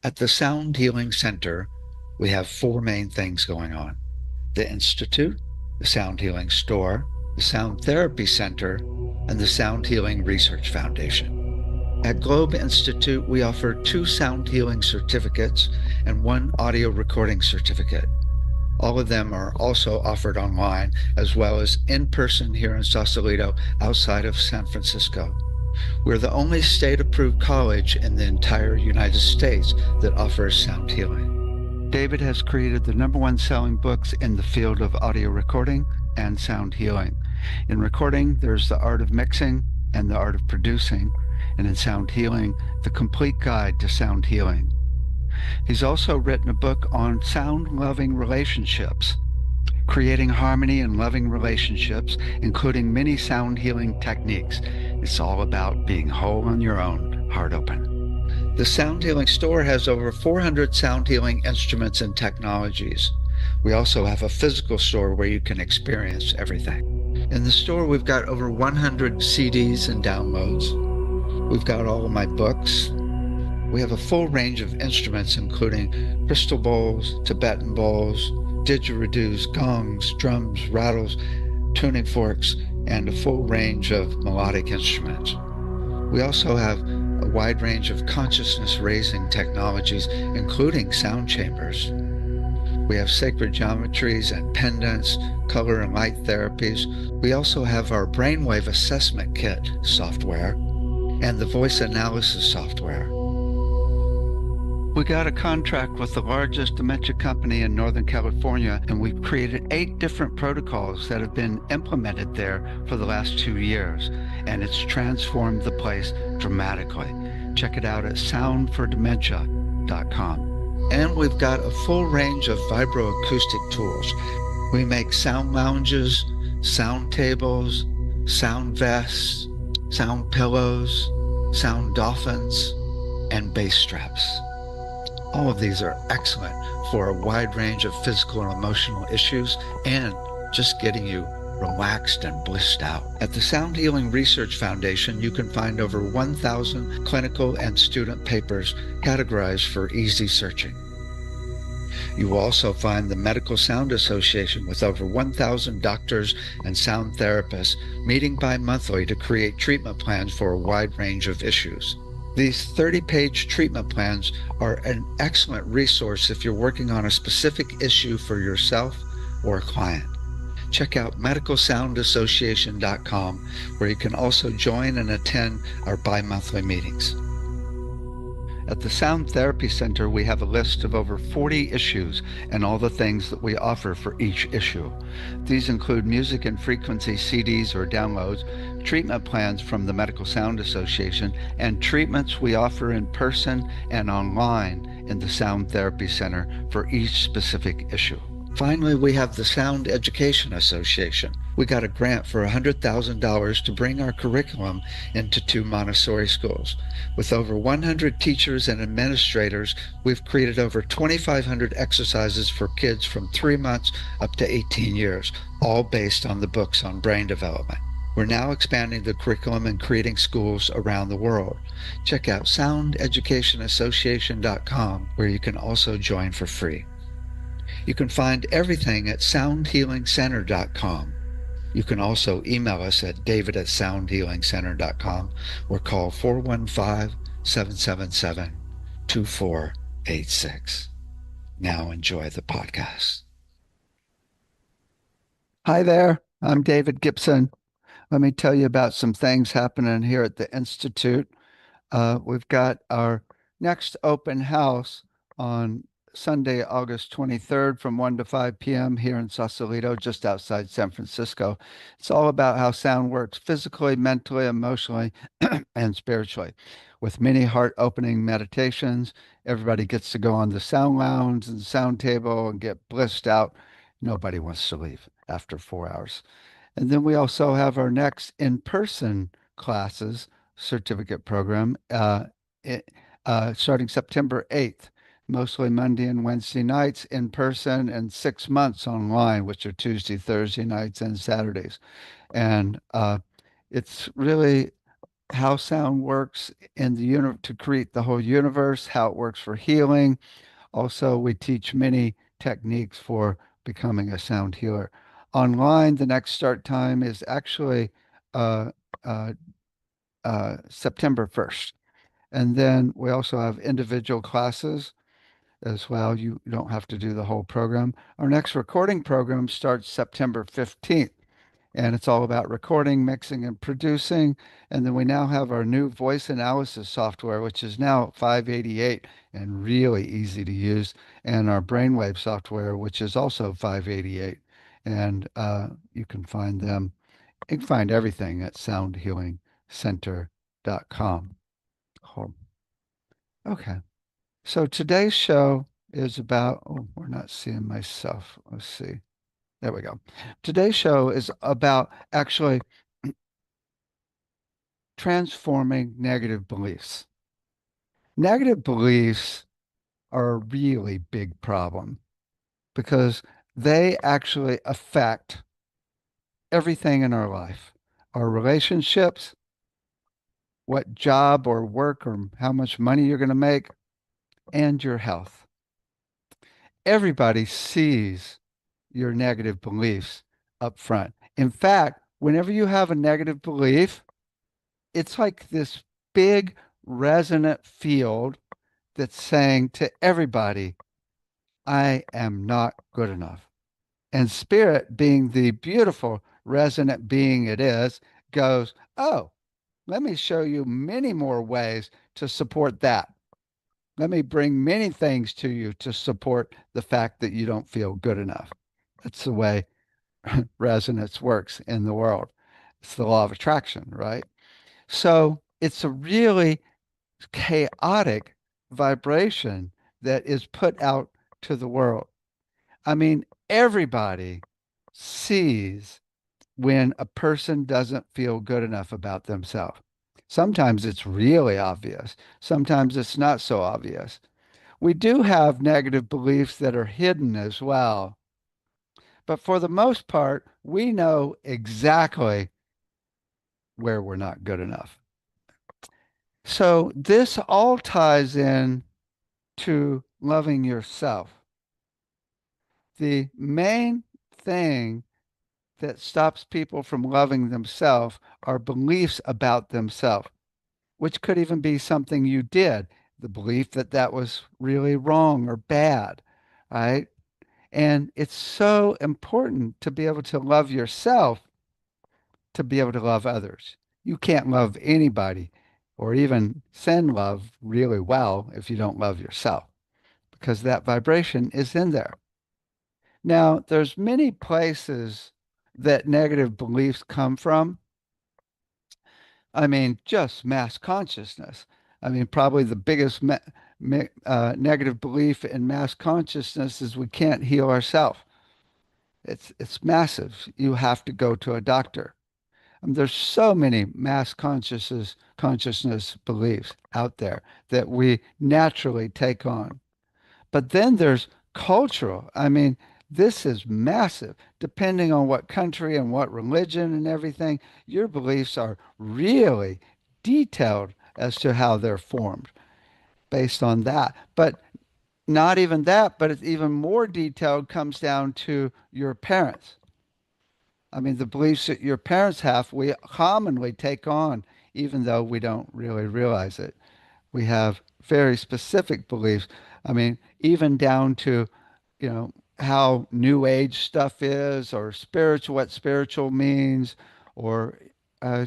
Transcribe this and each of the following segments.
At the Sound Healing Center, we have four main things going on: the Institute, the Sound Healing Store, the Sound Therapy Center, and the Sound Healing Research Foundation. At Globe Institute, we offer 2 sound healing certificates and 1 audio recording certificate. All of them are also offered online, as well as in person here in Sausalito outside of San Francisco. We're the only state-approved college in the entire United States that offers sound healing. David has created the #1 selling books in the field of audio recording and sound healing. In recording, there's The Art of Mixing and The Art of Producing, and in sound healing, The Complete Guide to Sound Healing. He's also written a book on sound-loving relationships, creating harmony and loving relationships, including many sound healing techniques. It's all about being whole on your own, heart open. The Sound Healing Store has over 400 sound healing instruments and technologies. We also have a physical store where you can experience everything. In the store, we've got over 100 CDs and downloads. We've got all of my books. We have a full range of instruments, including crystal bowls, Tibetan bowls, didgeridoos, gongs, drums, rattles, tuning forks, and a full range of melodic instruments. We also have a wide range of consciousness-raising technologies, including sound chambers. We have sacred geometries and pendants, color and light therapies. We also have our brainwave assessment kit software and the voice analysis software. We got a contract with the largest dementia company in Northern California, and we've created 8 different protocols that have been implemented there for the last 2 years, and it's transformed the place dramatically. Check it out at soundfordementia.com. And we've got a full range of vibroacoustic tools. We make sound lounges, sound tables, sound vests, sound pillows, sound dolphins, and bass straps. All of these are excellent for a wide range of physical and emotional issues and just getting you relaxed and blissed out. At the Sound Healing Research Foundation, you can find over 1,000 clinical and student papers categorized for easy searching. You will also find the Medical Sound Association with over 1,000 doctors and sound therapists meeting bi-monthly to create treatment plans for a wide range of issues. These 30-page treatment plans are an excellent resource if you're working on a specific issue for yourself or a client. Check out medicalsoundassociation.com, where you can also join and attend our bi-monthly meetings. At the Sound Therapy Center, we have a list of over 40 issues and all the things that we offer for each issue. These include music and frequency CDs or downloads, treatment plans from the Medical Sound Association, and treatments we offer in person and online in the Sound Therapy Center for each specific issue. Finally, we have the Sound Education Association. We got a grant for $100,000 to bring our curriculum into 2 Montessori schools. With over 100 teachers and administrators, we've created over 2,500 exercises for kids from 3 months up to 18 years, all based on the books on brain development. We're now expanding the curriculum and creating schools around the world. Check out soundeducationassociation.com, where you can also join for free. You can find everything at soundhealingcenter.com. You can also email us at david@soundhealingcenter.com or call 415-777-2486. Now enjoy the podcast. Hi there, I'm David Gibson. Let me tell you about some things happening here at the Institute. We've got our next open house on Sunday, August 23rd from 1 to 5 p.m. here in Sausalito, just outside San Francisco. It's all about how sound works physically, mentally, emotionally, and spiritually. With many heart-opening meditations, everybody gets to go on the sound lounge and sound table and get blissed out. Nobody wants to leave after 4 hours. And then we also have our next in-person classes certificate program starting September 8th. Mostly Monday and Wednesday nights in person and 6 months online, which are Tuesday, Thursday nights, and Saturdays. And it's really how sound works in the universe to create the whole universe, how it works for healing. Also, we teach many techniques for becoming a sound healer. Online, the next start time is actually uh, uh, September 1st. And then we also have individual classes as well. You don't have to do the whole program. Our next recording program starts September 15th, and it's all about recording, mixing, and producing. And then we now have our new voice analysis software, which is now 588 and really easy to use, and our brainwave software, which is also 588. And you can find them, you can find everything at soundhealingcenter.com. Okay. So today's show is about, oh, we're not seeing myself. Let's see. There we go. Today's show is about actually transforming negative beliefs. Negative beliefs are a really big problem because they actually affect everything in our life, our relationships, what job or work or how much money you're going to make, and your health. Everybody sees your negative beliefs up front. In fact, whenever you have a negative belief, it's like this big resonant field that's saying to everybody, I am not good enough. And spirit, being the beautiful resonant being it is, goes, oh, let me show you many more ways to support that. Let me bring many things to you to support the fact that you don't feel good enough. That's the way resonance works in the world. It's the law of attraction, right? So it's a really chaotic vibration that is put out to the world. I mean, everybody sees when a person doesn't feel good enough about themselves. Sometimes it's really obvious, sometimes it's not so obvious. We do have negative beliefs that are hidden as well. But for the most part, we know exactly where we're not good enough. So this all ties in to loving yourself. The main thing that stops people from loving themselves are beliefs about themselves, which could even be something you did, the belief that that was really wrong or bad, right? And it's so important to be able to love yourself to be able to love others. You can't love anybody or even send love really well if you don't love yourself because that vibration is in there. Now, there's many places that negative beliefs come from. I mean, just mass consciousness. I mean, probably the biggest negative belief in mass consciousness is we can't heal ourselves. It's massive. You have to go to a doctor. There's so many mass consciousness beliefs out there that we naturally take on. But then there's cultural. I mean, this is massive. Depending on what country and what religion and everything, your beliefs are really detailed as to how they're formed based on that. But not even that, but it's even more detailed comes down to your parents. I mean, the beliefs that your parents have, we commonly take on, even though we don't really realize it. We have very specific beliefs. I mean, even down to, how new age stuff is, or spiritual, what spiritual means, or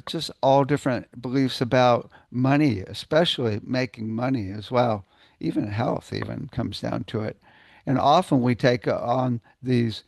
just all different beliefs about money, especially making money as well. Even health even comes down to it. And often we take on these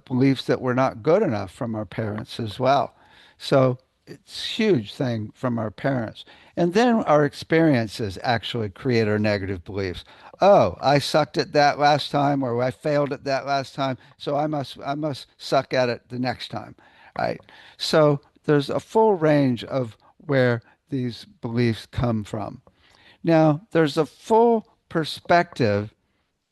beliefs that we're not good enough from our parents as well. So it's a huge thing from our parents. And then our experiences actually create our negative beliefs. Oh, I sucked at that last time, or I failed at that last time, so I must suck at it the next time, right? So there's a full range of where these beliefs come from. Now, there's a full perspective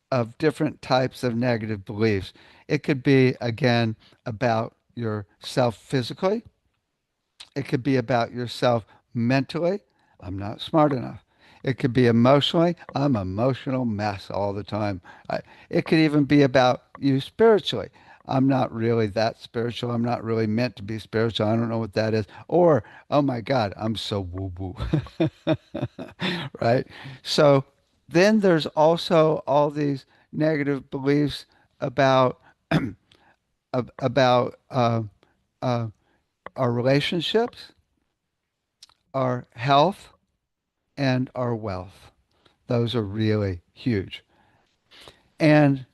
of different types of negative beliefs. It could be, again, about yourself physically. It could be about yourself mentally, I'm not smart enough. It could be emotionally, I'm an emotional mess all the time. It could even be about you spiritually. I'm not really that spiritual. I'm not really meant to be spiritual. I don't know what that is. Or, oh my God, I'm so woo woo. Right? So then there's also all these negative beliefs about about uh, our relationships, our health, and our wealth. Those are really huge. And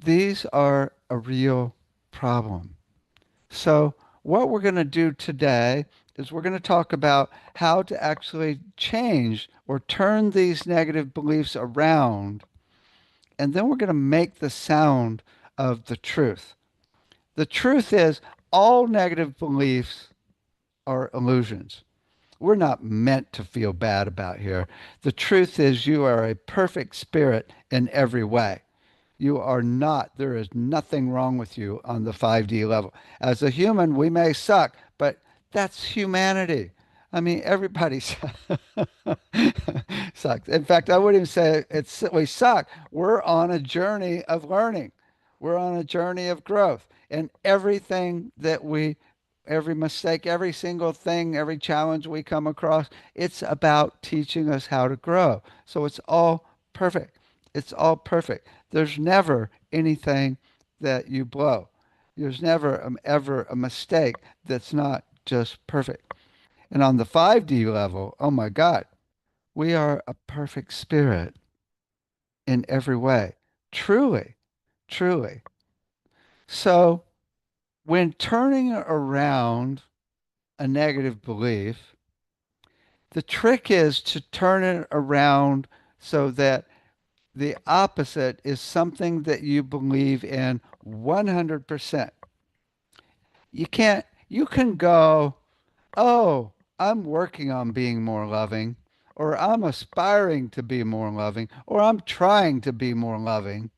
these are a real problem. So, what we're going to do today is we're going to talk about how to actually change or turn these negative beliefs around. And then we're going to make the sound of the truth. The truth is, all negative beliefs are illusions. We're not meant to feel bad about here. The truth is, you are a perfect spirit in every way. You are not. There is nothing wrong with you on the 5D level. As a human, we may suck, but that's humanity. I mean, everybody sucks. In fact, I wouldn't even say we suck. We're on a journey of learning. We're on a journey of growth. And everything that every mistake, every single thing, every challenge we come across, it's about teaching us how to grow. So it's all perfect. It's all perfect. There's never anything that you blow. There's never ever a mistake that's not just perfect. And on the 5D level, oh my God, we are a perfect spirit in every way. Truly, truly. So when turning around a negative belief, the trick is to turn it around so that the opposite is something that you believe in 100%. You can go, oh, I'm working on being more loving, or I'm aspiring to be more loving, or I'm trying to be more loving.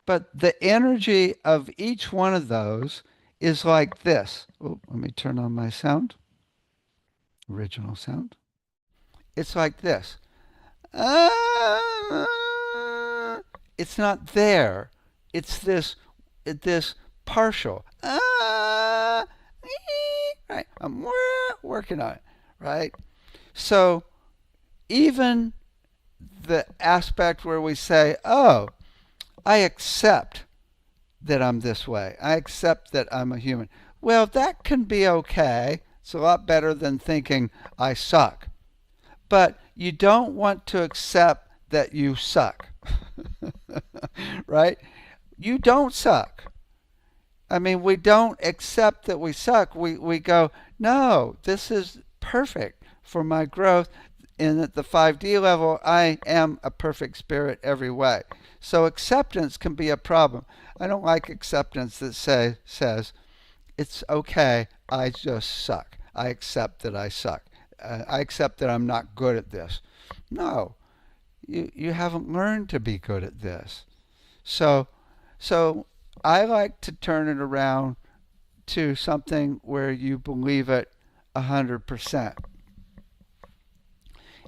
But the energy of each one of those is like this. Oh, let me turn on my sound, original sound. It's like this. Uh, it's not there. It's this partial. Right. I'm working on it. Right. So even the aspect where we say, "Oh, I accept that I'm this way. I accept that I'm a human." Well, that can be okay. It's a lot better than thinking I suck. But you don't want to accept that you suck. Right? You don't suck. I mean, we don't accept that we suck. We go, no, this is perfect for my growth. And at the 5D level, I am a perfect spirit every way. So acceptance can be a problem. I don't like acceptance that says, it's okay, I just suck. I accept that I suck. I accept that I'm not good at this. No, you haven't learned to be good at this. So, so I like to turn it around to something where you believe it 100%.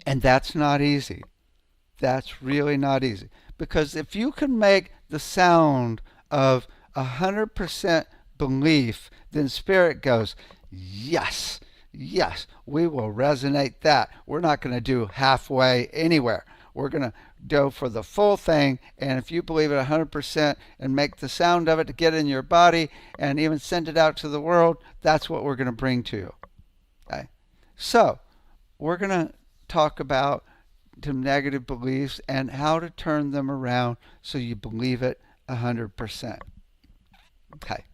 And that's not easy. That's really not easy. Because if you can make the sound of 100% belief, then spirit goes, yes, yes, we will resonate that. We're not going to do halfway anywhere. We're going to go for the full thing. And if you believe it 100% and make the sound of it to get in your body and even send it out to the world, that's what we're going to bring to you. Okay? So we're going to talk about some negative beliefs and how to turn them around so you believe it 100%. Okay,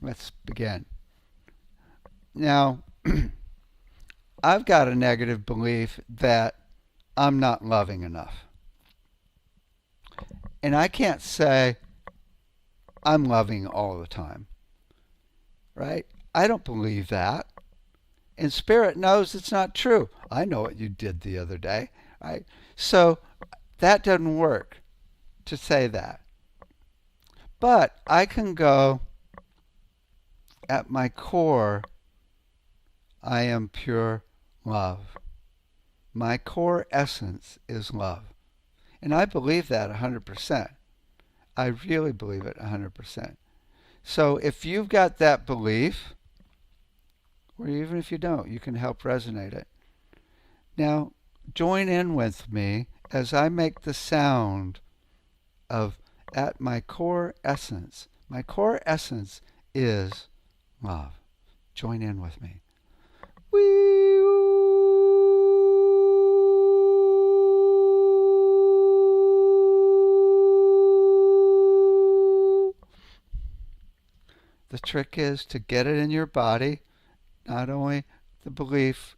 let's begin. Now, I've got a negative belief that I'm not loving enough. And I can't say I'm loving all the time, right? I don't believe that. And spirit knows it's not true. I know what you did the other day, right? So that doesn't work to say that. But I can go at my core, I am pure love. My core essence is love. And I believe that 100%. I really believe it 100%. So if you've got that belief, or even if you don't, you can help resonate it. Now, join in with me as I make the sound of at my core essence. My core essence is love. Join in with me. The trick is to get it in your body, not only the belief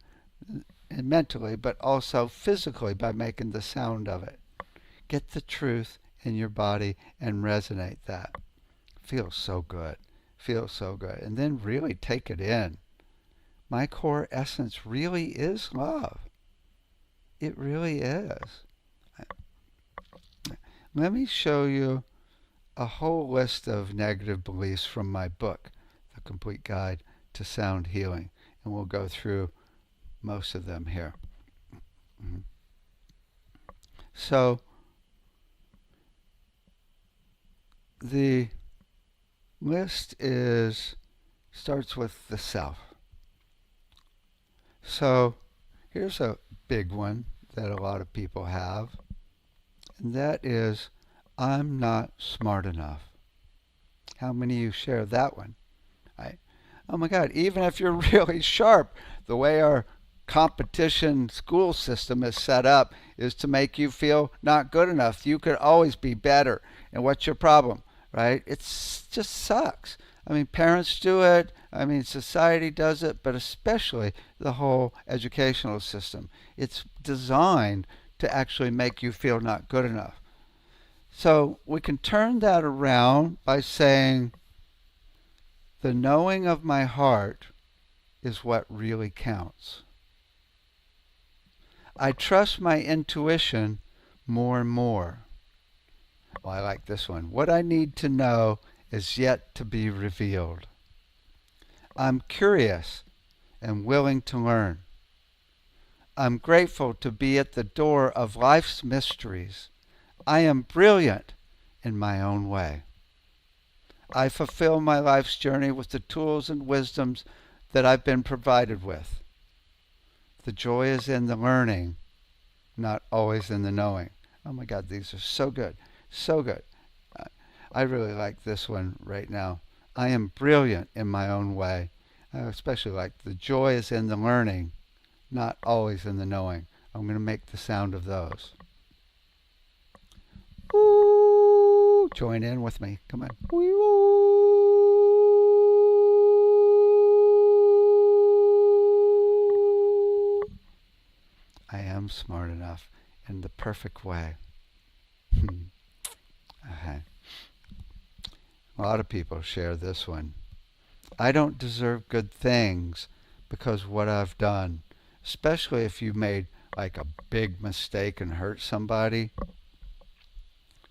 and mentally, but also physically by making the sound of it. Get the truth in your body and resonate that. Feels so good. Feels so good. And then really take it in. My core essence really is love. It really is. Let me show you a whole list of negative beliefs from my book, The Complete Guide to Sound Healing. And we'll go through most of them here. So, the list starts with the self. So here's a big one that a lot of people have, and that is, I'm not smart enough. How many of you share that one? Oh my God, even if you're really sharp, the way our competition school system is set up is to make you feel not good enough. You could always be better. And what's your problem, right? It just sucks. I mean, parents do it. I mean, society does it, but especially the whole educational system. It's designed to actually make you feel not good enough. So we can turn that around by saying, the knowing of my heart is what really counts. I trust my intuition more and more. Well, I like this one. What I need to know is yet to be revealed. I'm curious and willing to learn. I'm grateful to be at the door of life's mysteries. I am brilliant in my own way. I fulfill my life's journey with the tools and wisdoms that I've been provided with. The joy is in the learning, not always in the knowing. Oh my God, these are so good. So good. I really like this one right now. I am brilliant in my own way. I especially like the joy is in the learning, not always in the knowing. I'm going to make the sound of those. Woo! Join in with me. Come on. Woo! I am smart enough in the perfect way. Okay. A lot of people share this one. I don't deserve good things because what I've done, especially if you made like a big mistake and hurt somebody.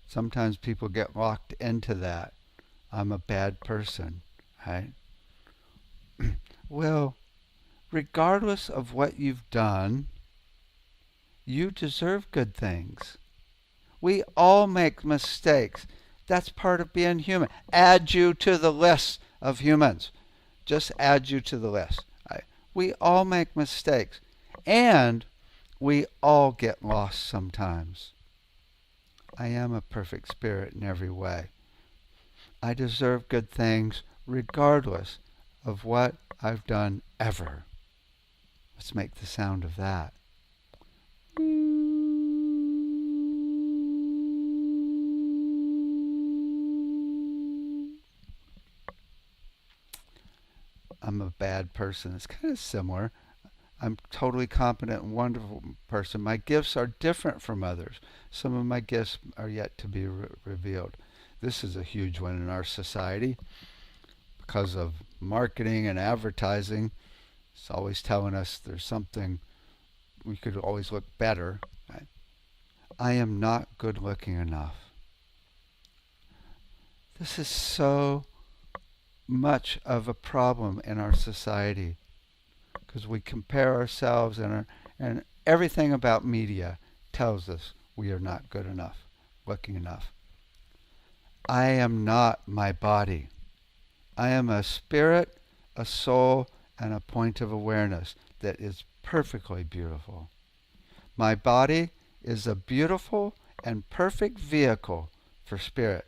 Sometimes people get locked into that. I'm a bad person, right? Well, regardless of what you've done, you deserve good things. We all make mistakes. That's part of being human. Add you to the list of humans. Just add you to the list. Right? We all make mistakes. And we all get lost sometimes. I am a perfect spirit in every way. I deserve good things regardless of what I've done ever. Let's make the sound of that. I'm a bad person. It's kind of similar. I'm totally competent and wonderful person. My gifts are different from others. Some of my gifts are yet to be revealed. This is a huge one in our society because of marketing and advertising. It's always telling us there's something we could always look better. Right? I am not good looking enough. This is so much of a problem in our society. because we compare ourselves, and everything about media tells us we are not good enough, looking enough. I am not my body. I am a spirit, a soul, and a point of awareness that is perfectly beautiful. My body is a beautiful and perfect vehicle for spirit.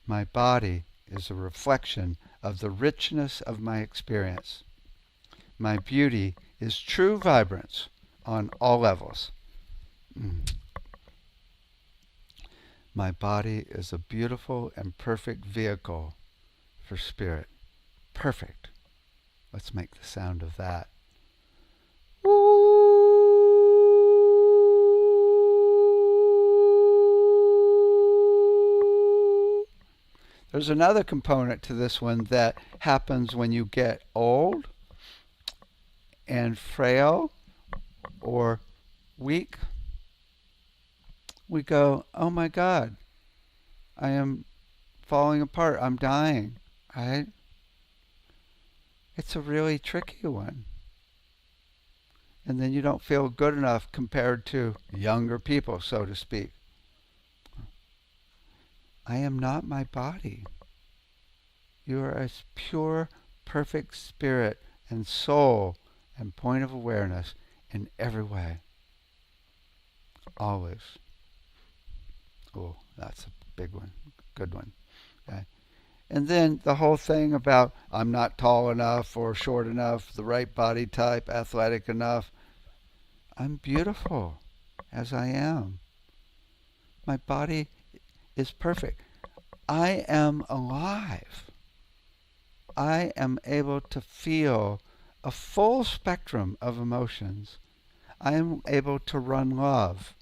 My body is a reflection of the richness of my experience. My beauty is true vibrance on all levels. My body is a beautiful and perfect vehicle for spirit. Perfect. Let's make the sound of that. There's another component to this one that happens when you get old and frail or weak. We go, oh my God, I am falling apart. I'm dying. Right? It's a really tricky one. And then you don't feel good enough compared to younger people, so to speak. I am not my body. You are a pure, perfect spirit and soul and point of awareness in every way. Always. Oh, that's a big one. Good one. Okay. And then the whole thing about I'm not tall enough or short enough, the right body type, athletic enough. I'm beautiful as I am. My body is perfect. I am alive. I am able to feel a full spectrum of emotions. I am able to run love.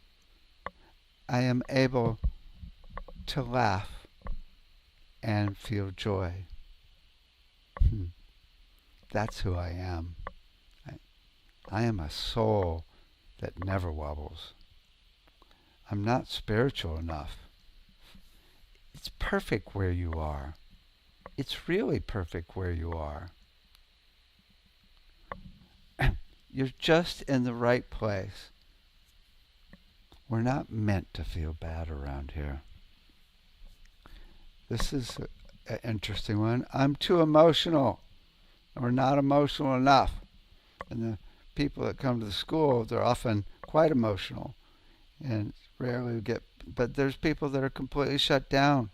I am able to laugh and feel joy. That's who I am. I am a soul that never wobbles. I'm not spiritual enough. It's perfect where you are. It's really perfect where you are. You're just in the right place. We're not meant to feel bad around here. This is an interesting one. I'm too emotional. We're not emotional enough. And the people that come to the school, they're often quite emotional. And rarely get, but there's people that are completely shut down.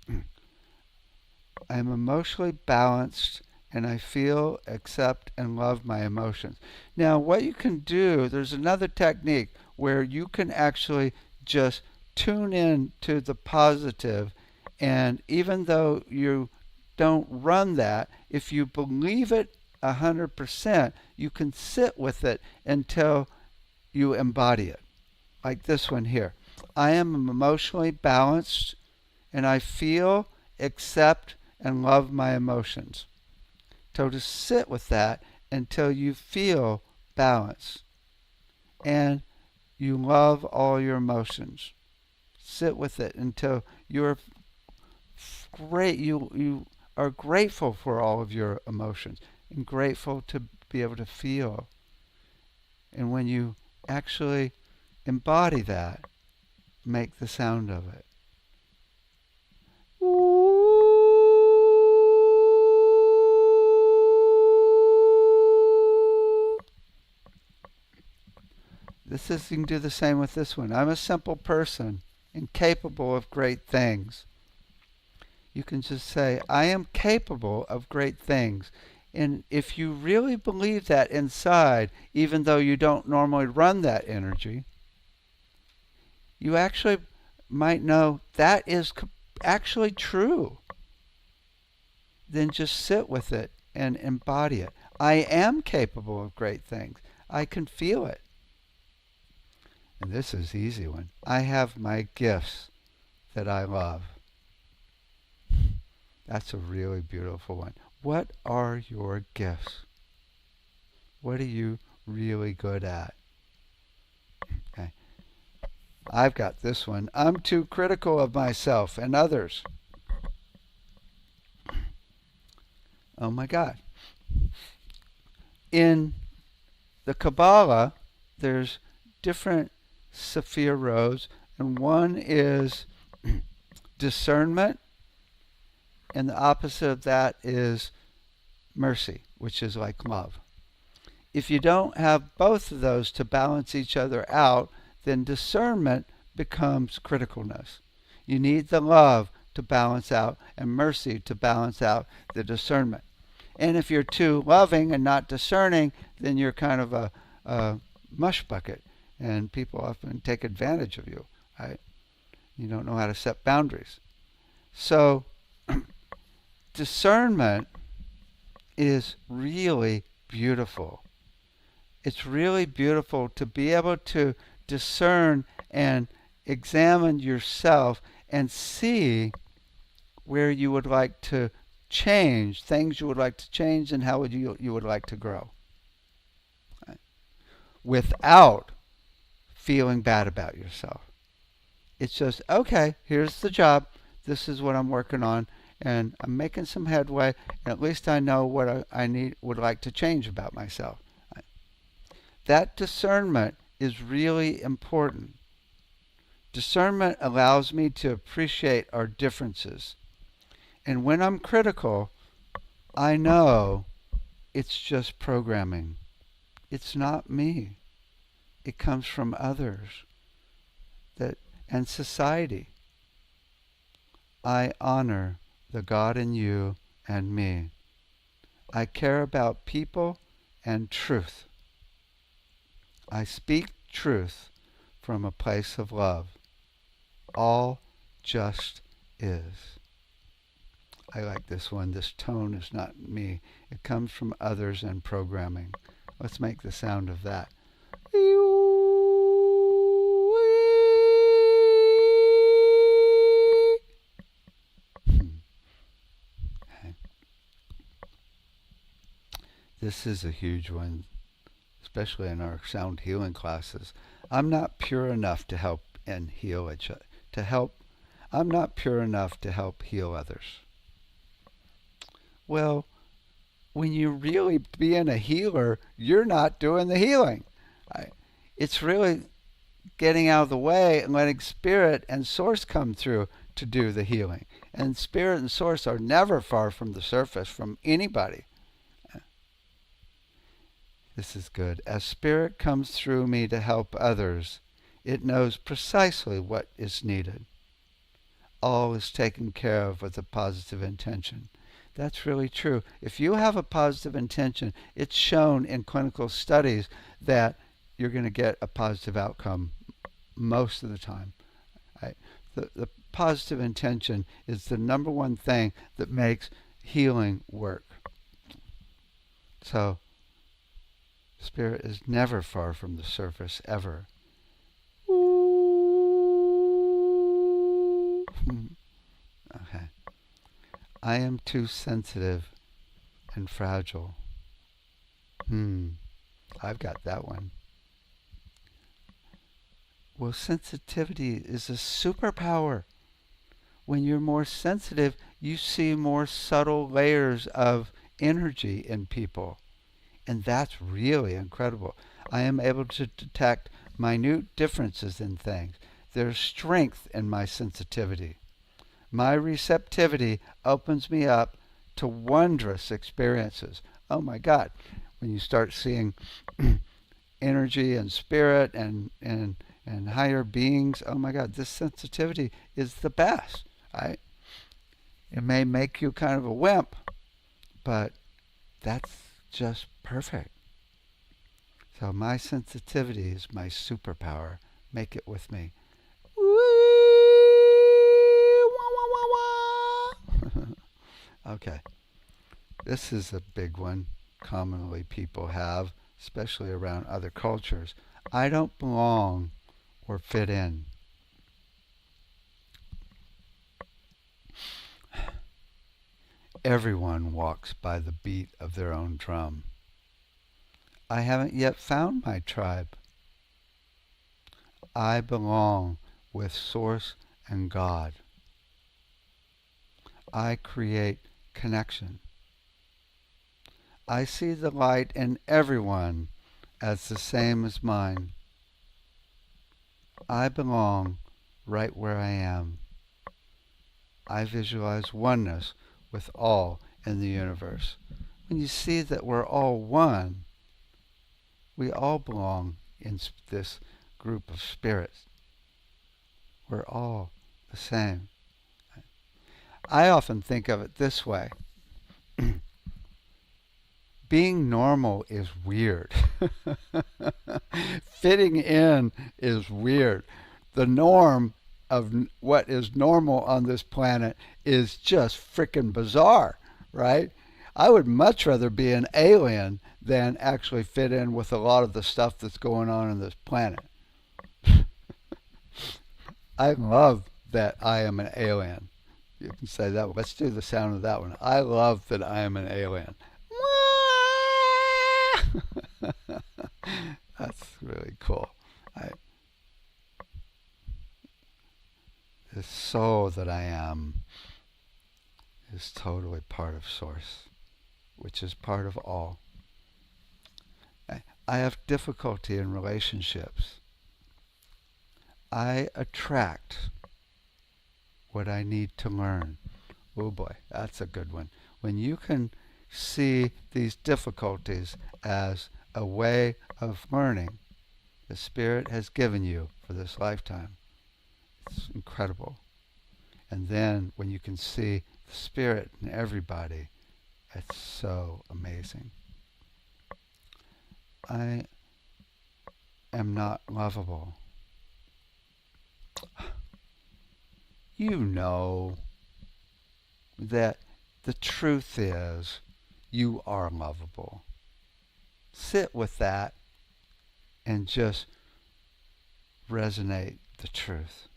I am emotionally balanced and I feel, accept, and love my emotions. Now, what you can do, there's another technique where you can actually just tune in to the positive, and even though you don't run that, if you believe it 100%, you can sit with it until you embody it. Like this one here. I am emotionally balanced and I feel, accept, and love my emotions. So to sit with that until you feel balance and you love all your emotions. Sit with it until you're great. You are grateful for all of your emotions and grateful to be able to feel. And when you actually embody that, make the sound of it. You can do the same with this one. I'm a simple person and capable of great things. You can just say, I am capable of great things. And if you really believe that inside, even though you don't normally run that energy, you actually might know that is actually true. Then just sit with it and embody it. I am capable of great things. I can feel it. And this is an easy one. I have my gifts that I love. That's a really beautiful one. What are your gifts? What are you really good at? Okay. I've got this one. I'm too critical of myself and others. Oh my God. In the Kabbalah, there's different sephirot, and one is discernment, and the opposite of that is mercy, which is like love. If you don't have both of those to balance each other out, then discernment becomes criticalness. You need the love to balance out and mercy to balance out the discernment. And if you're too loving and not discerning, then you're kind of a mush bucket, and people often take advantage of you. Right? You don't know how to set boundaries. So discernment is really beautiful. It's really beautiful to be able to discern and examine yourself and see where you would like to change, things you would like to change, and how you would like to grow. Right? Without feeling bad about yourself. It's just, okay, here's the job. This is what I'm working on, and I'm making some headway, and at least I know what I would like to change about myself. Right? That discernment is really important. Discernment allows me to appreciate our differences. And when I'm critical, I know it's just programming. It's not me. It comes from others and society. I honor the God in you and me. I care about people and truth. I speak truth from a place of love. All just is. I like this one. This tone is not me. It comes from others and programming. Let's make the sound of that. This is a huge one, especially in our sound healing classes. I'm not pure enough to help and heal each other. I'm not pure enough to help heal others. Well, when you're really being a healer, you're not doing the healing. It's really getting out of the way and letting Spirit and Source come through to do the healing. And Spirit and Source are never far from the surface from anybody. This is good. As Spirit comes through me to help others, it knows precisely what is needed. All is taken care of with a positive intention. That's really true. If you have a positive intention, it's shown in clinical studies that you're going to get a positive outcome most of the time. Right? The positive intention is the number one thing that makes healing work. So, Spirit is never far from the surface, ever. Okay. I am too sensitive and fragile. I've got that one. Well, sensitivity is a superpower. When you're more sensitive, you see more subtle layers of energy in people. And that's really incredible. I am able to detect minute differences in things. There's strength in my sensitivity. My receptivity opens me up to wondrous experiences. Oh my God. When you start seeing energy and spirit and higher beings, oh my God, this sensitivity is the best. Right? It may make you kind of a wimp, but that's just perfect. So my sensitivity is my superpower. Make it with me. Okay. This is a big one commonly people have, especially around other cultures. I don't belong or fit in. Everyone walks by the beat of their own drum. I haven't yet found my tribe. I belong with Source and God. I create connection. I see the light in everyone as the same as mine. I belong right where I am. I visualize oneness with all in the universe. When you see that we're all one, we all belong in this group of spirits. We're all the same. I often think of it this way. Being normal is weird. Fitting in is weird. The norm of what is normal on this planet is just freaking bizarre, right? I would much rather be an alien than actually fit in with a lot of the stuff that's going on this planet. I love that I am an alien. You can say that. Let's do the sound of that one. I love that I am an alien. That's really cool. The soul that I am is totally part of Source, which is part of all. I have difficulty in relationships. I attract what I need to learn. Oh boy, that's a good one. When you can see these difficulties as a way of learning the Spirit has given you for this lifetime, it's incredible. And then when you can see the Spirit in everybody, it's so amazing. I am not lovable. You know that the truth is you are lovable. Sit with that and just resonate the truth.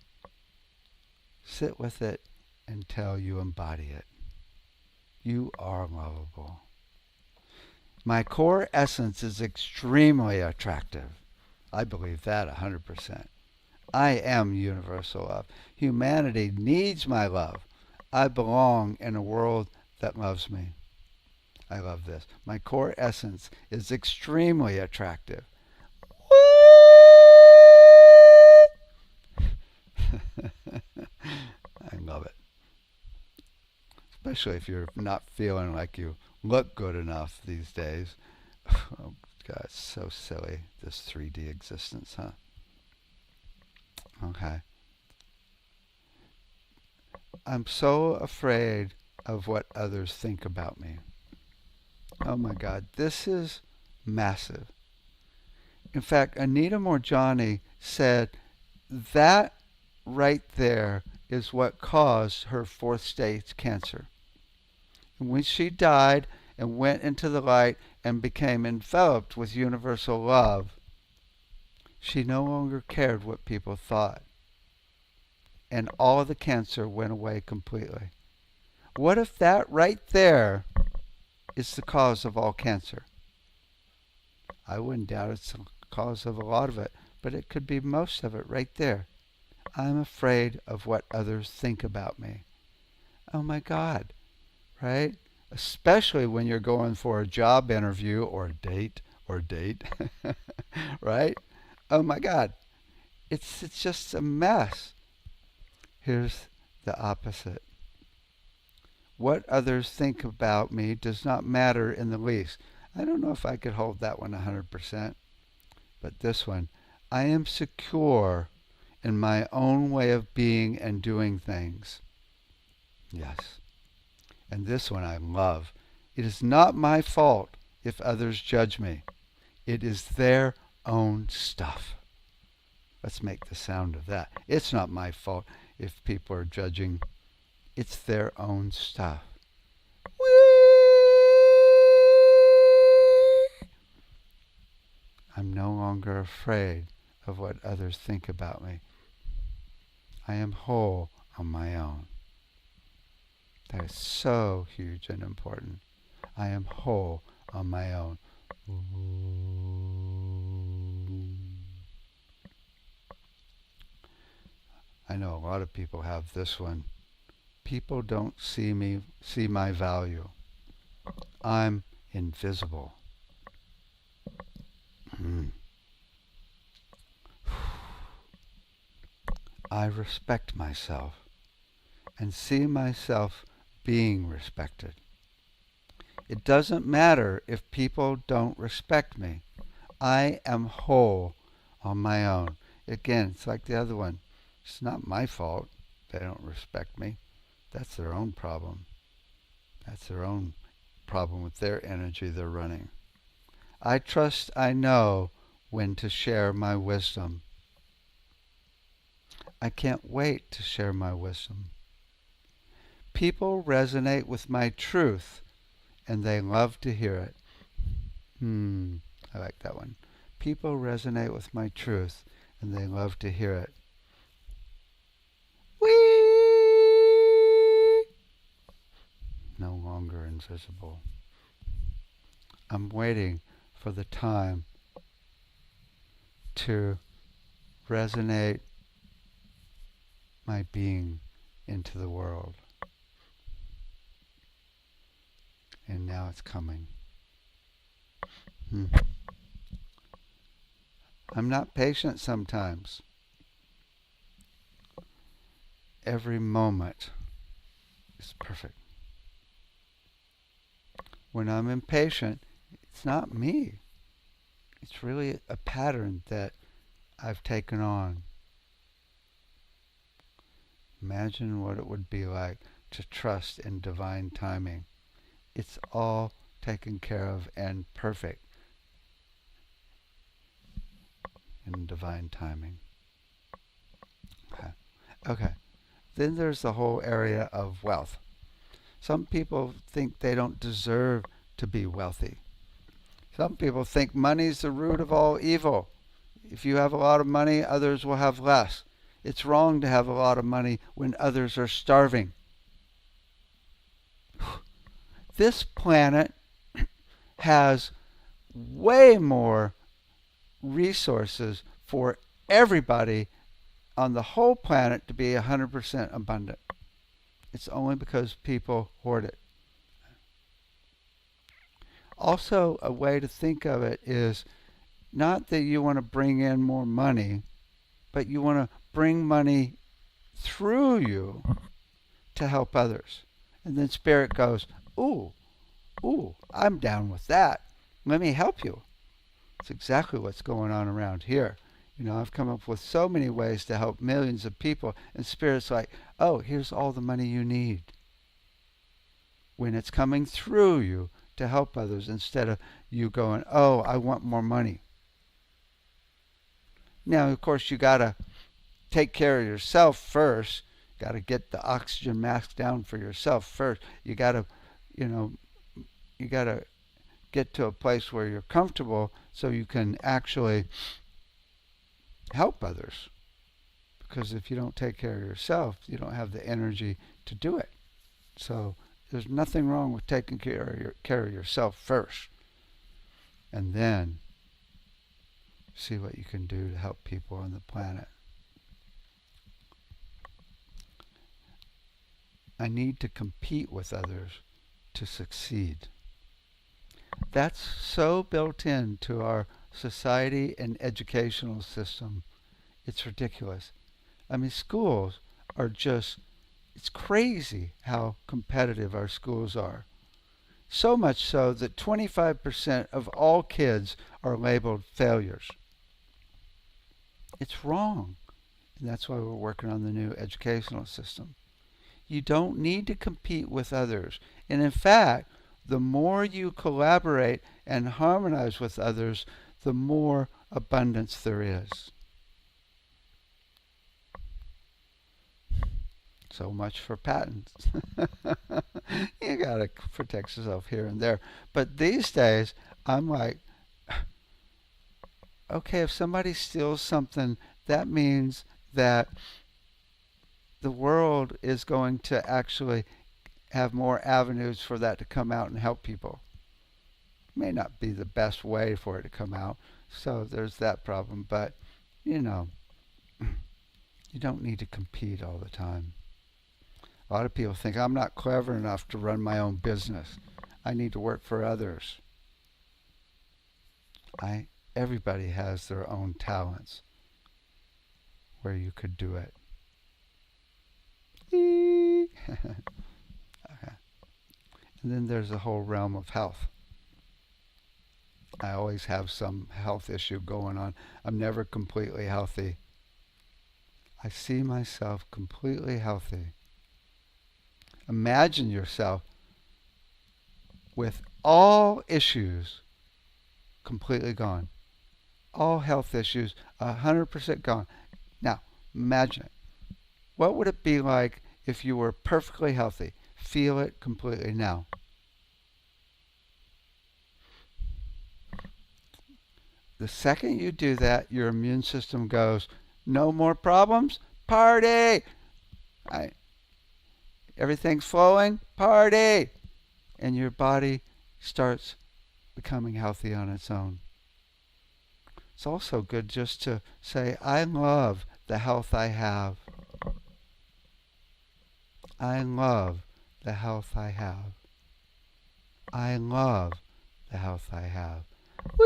Sit with it until you embody it. You are lovable. My core essence is extremely attractive. I believe that 100%. I am universal love. Humanity needs my love. I belong in a world that loves me. I love this. My core essence is extremely attractive. I love it. Especially if you're not feeling like you look good enough these days. Oh, God, it's so silly, this 3D existence, huh? Okay. I'm so afraid of what others think about me. Oh my God, this is massive. In fact, Anita Moorjani said that right there is what caused her 4th stage cancer. And when she died and went into the light and became enveloped with universal love, she no longer cared what people thought. And all of the cancer went away completely. What if that right there is the cause of all cancer? I wouldn't doubt it's the cause of a lot of it, but it could be most of it right there. I'm afraid of what others think about me. Oh my God, right? Especially when you're going for a job interview or date, right? Oh my God, it's just a mess. Here's the opposite. What others think about me does not matter in the least. I don't know if I could hold that one 100%, but this one, I am secure in my own way of being and doing things. Yes. And this one I love. It is not my fault if others judge me. It is their own stuff. Let's make the sound of that. It's not my fault if people are judging. It's their own stuff. I'm no longer afraid of what others think about me. I am whole on my own. That is so huge and important. I am whole on my own. I know a lot of people have this one. People don't see my value. I'm invisible. Mm. I respect myself and see myself being respected. It doesn't matter if people don't respect me. I am whole on my own. Again, it's like the other one. It's not my fault they don't respect me. That's their own problem. That's their own problem with their energy they're running. I trust I know when to share my wisdom. I can't wait to share my wisdom. People resonate with my truth and they love to hear it. I like that one. People resonate with my truth and they love to hear it. Whee! No longer invisible. I'm waiting for the time to resonate my being into the world. And now it's coming. I'm not patient sometimes. Every moment is perfect. When I'm impatient, it's not me. It's really a pattern that I've taken on. Imagine what it would be like to trust in divine timing. It's all taken care of and perfect in divine timing. Okay. Then there's the whole area of wealth. Some people think they don't deserve to be wealthy. Some people think money's the root of all evil. If you have a lot of money, others will have less. It's wrong to have a lot of money when others are starving. This planet has way more resources for everybody on the whole planet to be 100% abundant. It's only because people hoard it. Also, a way to think of it is not that you want to bring in more money, but you want to bring money through you to help others. And then Spirit goes, ooh, I'm down with that. Let me help you. It's exactly what's going on around here. You know, I've come up with so many ways to help millions of people, and Spirit's like, oh, here's all the money you need. When it's coming through you to help others, instead of you going, oh, I want more money. Now, of course, you got to take care of yourself first. Got to get the oxygen mask down for yourself first. You got to, you got to get to a place where you're comfortable so you can actually help others. Because if you don't take care of yourself, you don't have the energy to do it. So there's nothing wrong with taking care of yourself first. And then see what you can do to help people on the planet. I need to compete with others to succeed. That's so built into our society and educational system. It's ridiculous. I mean, schools are just, it's crazy how competitive our schools are. So much so that 25% of all kids are labeled failures. It's wrong. And that's why we're working on the new educational system. You don't need to compete with others. And in fact, the more you collaborate and harmonize with others, the more abundance there is. So much for patents. You gotta protect yourself here and there. But these days, I'm like, okay, if somebody steals something, that means that the world is going to actually have more avenues for that to come out and help people. May not be the best way for it to come out, so there's that problem. But, you don't need to compete all the time. A lot of people think I'm not clever enough to run my own business. I need to work for others. Everybody has their own talents where you could do it. Okay. And then there's the whole realm of health. I always have some health issue going on. I'm never completely healthy. I see myself completely healthy. Imagine yourself with all issues completely gone. All health issues 100% gone. Now, imagine it. What would it be like if you were perfectly healthy? Feel it completely now. The second you do that, your immune system goes, no more problems, party! Everything's flowing, party! And your body starts becoming healthy on its own. It's also good just to say, I love the health I have. I love the health I have. I love the health I have. Whee!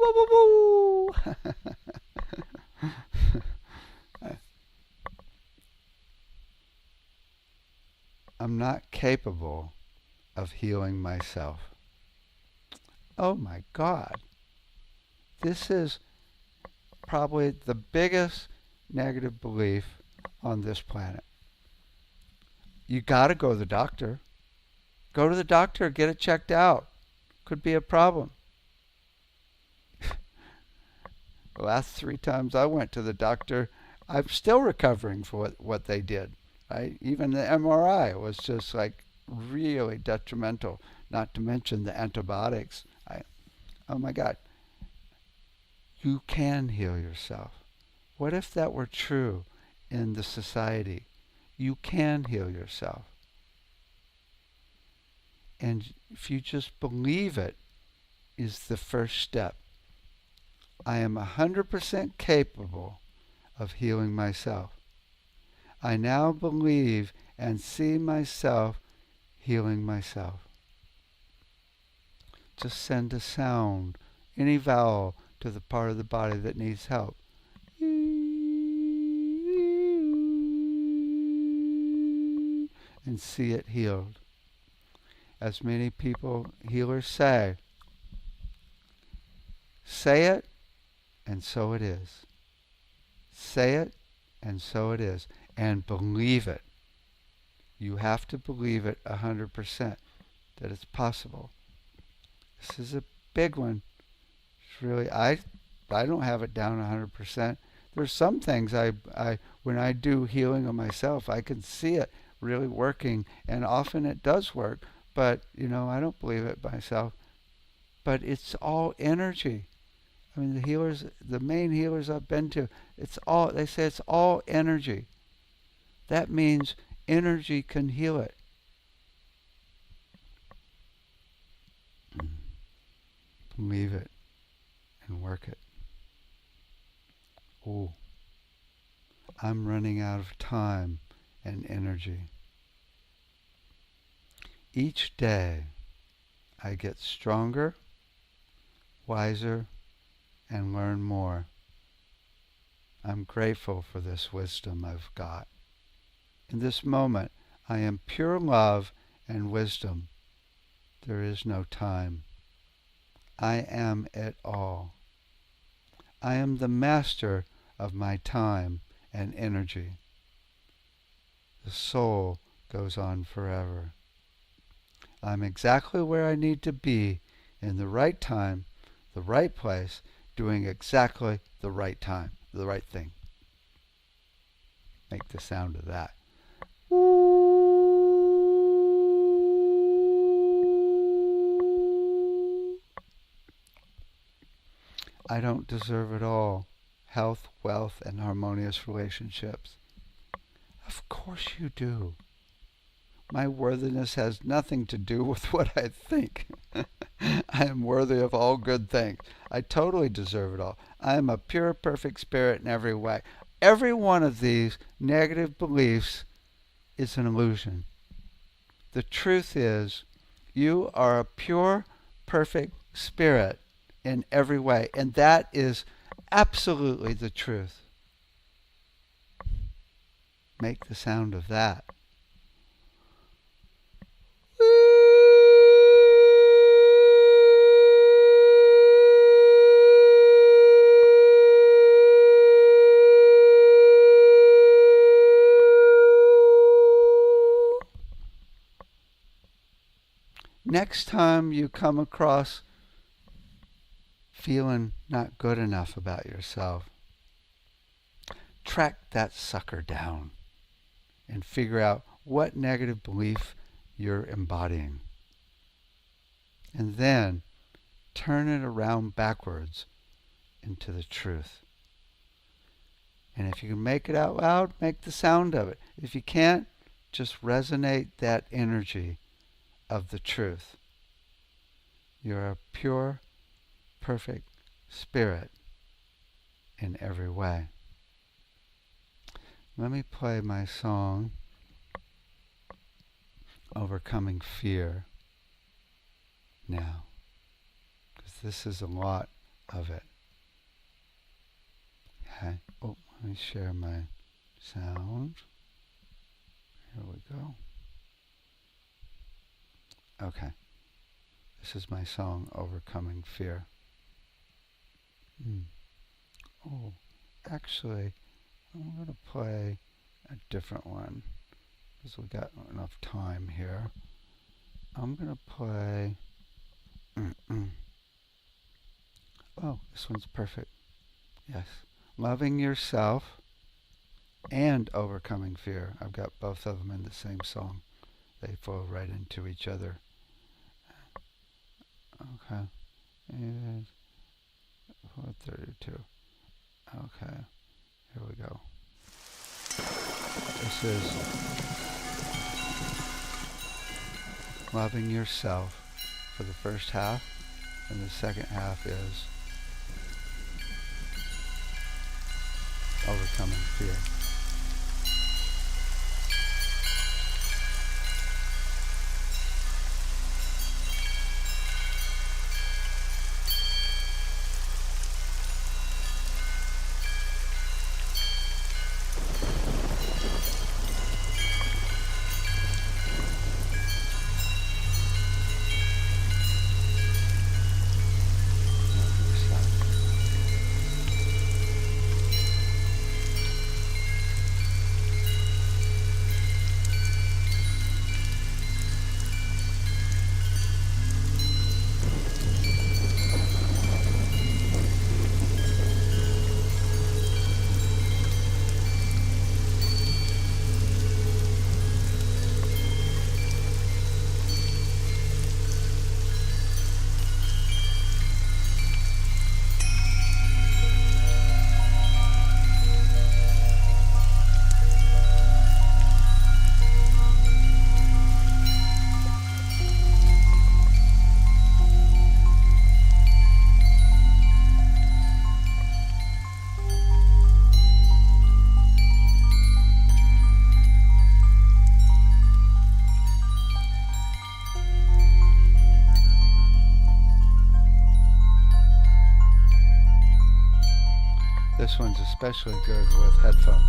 Woo, woo, woo. I'm not capable of healing myself. Oh my God. This is probably the biggest negative belief on this planet. You got to go to the doctor. Go to the doctor, get it checked out. Could be a problem. The last 3 times I went to the doctor, I'm still recovering for what they did. Right? Even the MRI was just like really detrimental, not to mention the antibiotics. Oh my God. You can heal yourself. What if that were true in the society? You can heal yourself. And if you just believe it, is the first step. I am 100% capable of healing myself. I now believe and see myself healing myself. Just send a sound, any vowel, to the part of the body that needs help. And see it healed. As many people, healers say it, and so it is. Say it, and so it is. And believe it. You have to believe it 100% that it's possible. This is a big one. It's really, I don't have it down 100%. There's some things when I do healing of myself, I can see it really working, and often it does work, but I don't believe it myself. But it's all energy. I mean, the main healers I've been to, they say it's all energy. That means energy can heal it. Believe it and work it. Oh, I'm running out of time and energy. Each day I get stronger, wiser, and learn more. I'm grateful for this wisdom I've got. In this moment, I am pure love and wisdom. There is no time. I am it all. I am the master of my time and energy. The soul goes on forever. I'm exactly where I need to be in the right time, the right place, doing exactly the right time, the right thing. Make the sound of that. I don't deserve it all. Health, wealth, and harmonious relationships. Of course you do. My worthiness has nothing to do with what I think. I am worthy of all good things. I totally deserve it all. I am a pure, perfect spirit in every way. Every one of these negative beliefs is an illusion. The truth is, you are a pure, perfect spirit in every way. And that is absolutely the truth. Make the sound of that. Next time you come across feeling not good enough about yourself, track that sucker down and figure out what negative belief you're embodying. And then turn it around backwards into the truth. And if you can make it out loud, make the sound of it. If you can't, just resonate that energy of the truth. You're a pure, perfect spirit in every way. Let me play my song, Overcoming Fear, now, because this is a lot of it. Okay. Oh, let me share my sound. Here we go. Okay. This is my song, Overcoming Fear. Oh, actually, I'm going to play a different one because we've got enough time here. I'm going to play... Oh, this one's perfect. Yes. Loving Yourself and Overcoming Fear. I've got both of them in the same song. They flow right into each other. Okay. And 432. Okay. Here we go. This is Loving Yourself for the first half, and the second half is Overcoming Fear. This one's especially good with headphones.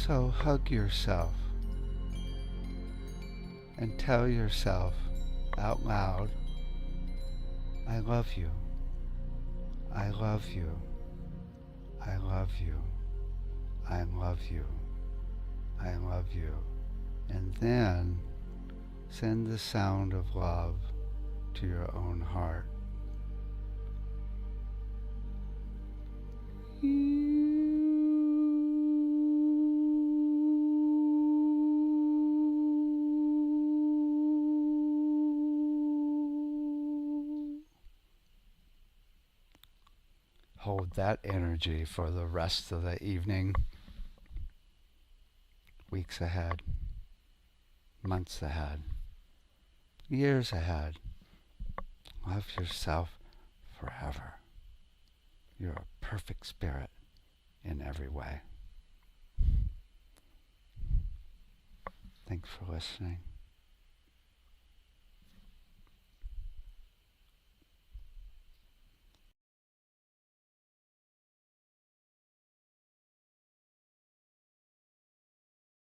So hug yourself and tell yourself out loud, I love you. I love you. I love you. I love you. I love you. And then send the sound of love to your own heart. Hold that energy for the rest of the evening, weeks ahead, months ahead, years ahead. Love yourself forever. You're a perfect spirit in every way. Thanks for listening.